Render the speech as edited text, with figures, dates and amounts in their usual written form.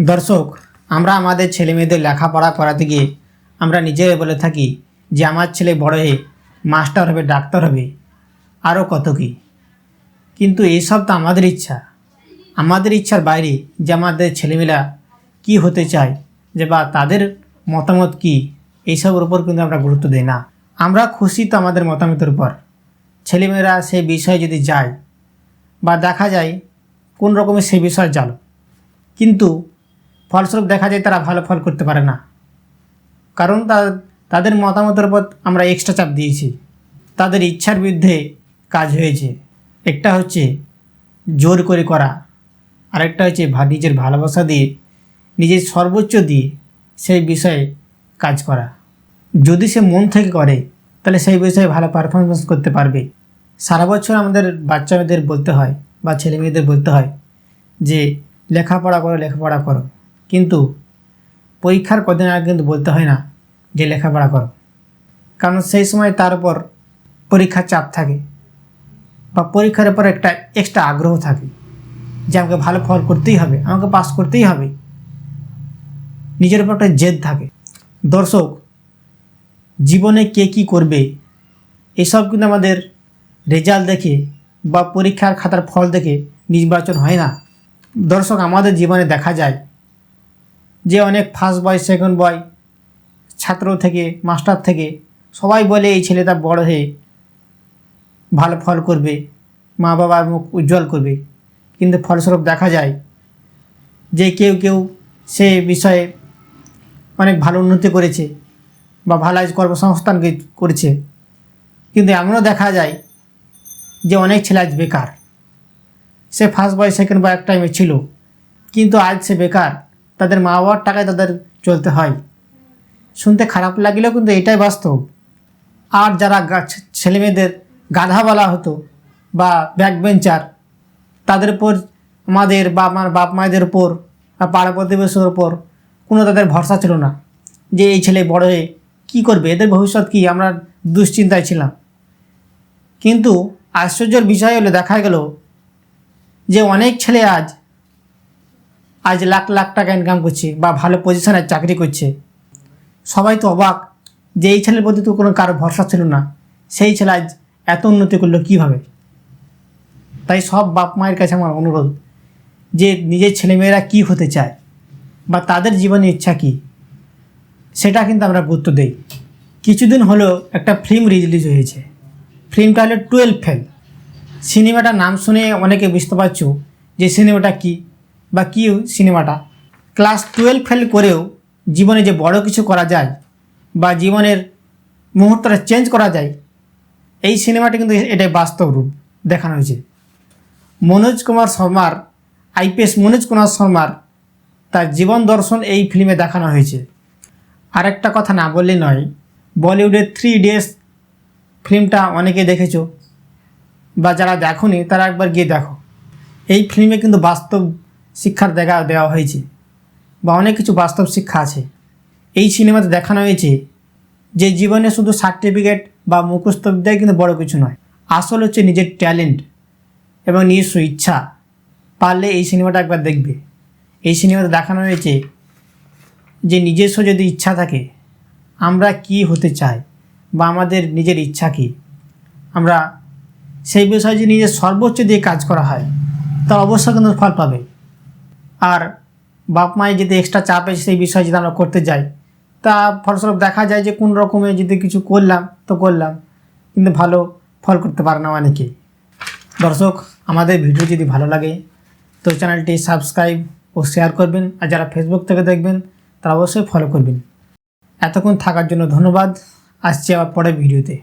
দর্শক, আমরা আমাদের ছেলেমেয়েদের লেখাপড়া করাতে গিয়ে আমরা নিজেরাই বলে থাকি যে আমার ছেলে বড় হয়ে মাস্টার হবে, ডাক্তার হবে, আরও কত কী। কিন্তু এইসব তো আমাদের ইচ্ছা, আমাদের ইচ্ছার বাইরে যে আমাদের ছেলেমেয়েরা কী হতে চায় যে বা তাদের মতামত কী, এইসবের উপর কিন্তু আমরা গুরুত্ব দিই না। আমরা খুশি তো আমাদের মতামতের উপর, ছেলেমেয়েরা সেই বিষয়ে যদি যায় বা দেখা যায় কোন রকমের সেই বিষয়ে জানো, কিন্তু ফলস্বরূপ দেখা যায় তারা ভালো ফল করতে পারে না, কারণ তাদের মতামতের উপর আমরা এক্সট্রা চাপ দিয়েছি, তাদের ইচ্ছার বিরুদ্ধে কাজ হয়েছে। একটা হচ্ছে জোর করে করা, আরেকটা হচ্ছে নিজের ভালোবাসা দিয়ে, নিজের সর্বোচ্চ দিয়ে সেই বিষয়ে কাজ করা। যদি সে মন থেকে করে তাহলে সেই বিষয়ে ভালো পারফরমেন্স করতে পারবে। সারা বছর আমাদের বাচ্চা মেয়েদের বলতে হয় বা ছেলে মেয়েদের বলতে হয় যে লেখাপড়া করো, লেখাপড়া করো, কিন্তু পরীক্ষার কদিন আগে কিন্তু বলতে হয় না যে লেখাপড়া করো, কারণ সেই সময় তার উপর পরীক্ষার চাপ থাকে বা পরীক্ষার উপর একটা এক্সট্রা আগ্রহ থাকে যে আমাকে ভালো ফল করতেই হবে, আমাকে পাস করতেই হবে, নিজের উপর একটা জেদ থাকে। দর্শক, জীবনে কে কী করবে এসব কিন্তু আমাদের রেজাল্ট দেখে বা পরীক্ষার খাতার ফল দেখে নির্বাচন হয় না। দর্শক, আমাদের জীবনে দেখা যায় যে অনেক ফার্স্ট বয়, সেকেন্ড বয়, ছাত্র থেকে মাস্টার থেকে সবাই বলে এই ছেলেটা বড় হয়ে ভালো ফল করবে, মা বাবার মুখ উজ্জ্বল করবে, কিন্তু ফলস্বরূপ দেখা যায় যে কেউ কেউ সে বিষয়ে অনেক ভালো উন্নতি করেছে বা ভালো কর্মসংস্থান করেছে, কিন্তু এমনও দেখা যায় যে অনেক ছেলে আজ বেকার। সে ফার্স্ট বয়, সেকেন্ড বয় এক টাইমে ছিল, কিন্তু আজ সে বেকার, তাদের মা বাবার টাকায় তাদের চলতে হয়। শুনতে খারাপ লাগলেও কিন্তু এটাই বাস্তব। আর যারা ছেলেমেয়েদের গাধা বলা হতো বা ব্যাক বেঞ্চার, তাদের উপর আমাদের বা আমার বাপ মায়েদের উপর বা পাড়া প্রতিবেশীর উপর কোনো তাদের ভরসা ছিল না যে এই ছেলে বড় হয়ে কী করবে, এদের ভবিষ্যৎ কী, আমরা দুশ্চিন্তায় ছিলাম। কিন্তু আশ্চর্যের বিষয় হলো দেখা গেল যে অনেক ছেলে আজ লাখ লাখ টাকা ইনকাম করছে বা ভালো পজিশনে চাকরি করছে। সবাই তো অবাক যে এই ছেলের প্রতি তো কোনো কারো ভরসা ছিল না, সেই ছেলে আজ এত উন্নতি করলো কীভাবে। তাই সব বাপ মায়ের কাছে আমার অনুরোধ যে নিজের ছেলেমেয়েরা কী হতে চায় বা তাদের জীবনের ইচ্ছা কী, সেটা কিন্তু আমরা গুরুত্ব দিই। কিছুদিন হলো একটা ফিল্ম রিলিজ হয়েছে, ফিল্মটা হলো 12 ফেল। সিনেমাটার নাম শুনে অনেকে বুঝতে পারছো যে সিনেমাটা কী বা কী সিনেমাটা। ক্লাস 12 ফেল করেও জীবনে যে বড় কিছু করা যায় বা জীবনের মুহূর্তটা চেঞ্জ করা যায়, এই সিনেমাটা কিন্তু এটাই বাস্তব রূপ দেখানো হয়েছে। মনোজ কুমার শর্মার, আইপিএস মনোজ কুমার শর্মার তার জীবন দর্শন এই ফিল্মে দেখানো হয়েছে। আরেকটা কথা না বললে নয়, বলিউডের 3 ইডিয়টস ফিল্মটা অনেকে দেখেছো বা যারা দেখোনি তারা একবার গিয়ে দেখো। এই ফিল্মে কিন্তু বাস্তব শিক্ষার দেওয়া হয়েছে বা অনেক কিছু বাস্তব শিক্ষা আছে। এই সিনেমাতে দেখানো হয়েছে যে জীবনে শুধু সার্টিফিকেট বা মুখস্থ বিদ্যাই কিন্তু বড় কিছু নয়, আসল হচ্ছে নিজের ট্যালেন্ট এবং নিজস্ব ইচ্ছা। পারলে এই সিনেমাটা একবার দেখবে। এই সিনেমাতে দেখানো হয়েছে যে নিজস্ব যদি ইচ্ছা থাকে, আমরা কি হতে চাই বা আমাদের নিজের ইচ্ছা কী, আমরা সেই বিষয়ে যদি নিজের সর্বোচ্চ দিয়ে কাজ করা হয় তা অবশ্যই কিন্তু ফল পাবে। আর বাপ মায়ের যদি এক্সট্রা চাপে সেই বিষয়ে যদি আমরা করতে যাই, তা ফলস্বরূপ দেখা যায় যে কোন রকমে যদি কিছু করলাম তো করলাম, কিন্তু ভালো ফল করতে পারে না অনেকে। দর্শক, আমাদের ভিডিও যদি ভালো লাগে তো চ্যানেলটি সাবস্ক্রাইব ও শেয়ার করবেন, আর যারা ফেসবুক থেকে দেখবেন তারা অবশ্যই ফলো করবেন। এতক্ষণ থাকার জন্য ধন্যবাদ। আসছি আবার পরের ভিডিওতে।